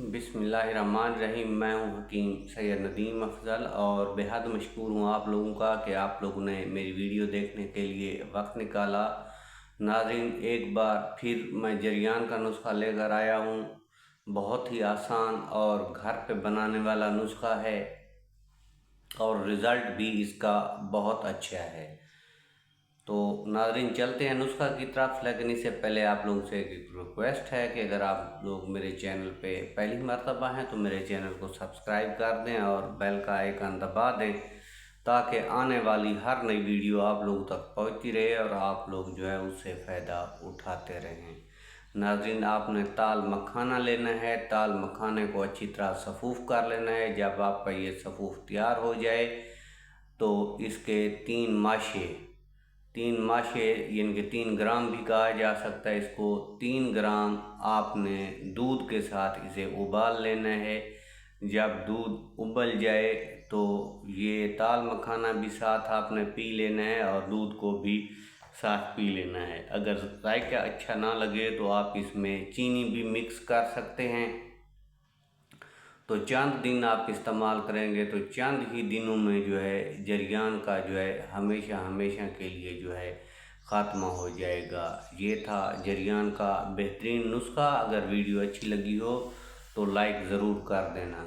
बिस्मिल्लाहिर्रहमानिर्रहीम। मैं हूं हकीम सैयद नदीम अफजल और बेहद मशकूर हूं आप लोगों का कि आप लोगों ने मेरी वीडियो देखने के लिए वक्त निकाला। नाज़रीन, एक बार फिर मैं जरियान का नुस्खा लेकर आया हूं। बहुत ही आसान और घर पे बनाने वाला नुस्खा है और रिज़ल्ट भी इसका बहुत अच्छा है। तो नाज़रीन, चलते हैं नुस्खा की तरफ, लेकिन इससे पहले आप लोगों से एक रिक्वेस्ट है कि अगर आप लोग मेरे चैनल पे पहली मर्तबा हैं तो मेरे चैनल को सब्सक्राइब कर दें और बेल का आइकन दबा दें ताकि आने वाली हर नई वीडियो आप लोगों तक पहुंचती रहे और आप लोग जो है उससे फ़ायदा उठाते रहें। नाज़रीन, आपने ताल मखाना लेना है। ताल मखाने को अच्छी तरह सफ़ूफ़ कर लेना है। जब आपका ये सफ़ूफ़ तैयार हो जाए तो इसके तीन माशे यानी कि 3 ग्राम भी कहा जा सकता है इसको। 3 ग्राम आपने दूध के साथ इसे उबाल लेना है। जब दूध उबल जाए तो ये ताल मखाना भी साथ आपने पी लेना है और दूध को भी साथ पी लेना है। अगर जायका अच्छा ना लगे तो आप इसमें चीनी भी मिक्स कर सकते हैं। तो चंद दिन आप इस्तेमाल करेंगे तो चंद ही दिनों में जो है जरियान का जो है हमेशा हमेशा के लिए जो है ख़त्म हो जाएगा। ये था जरियान का बेहतरीन नुस्खा। अगर वीडियो अच्छी लगी हो तो लाइक ज़रूर कर देना।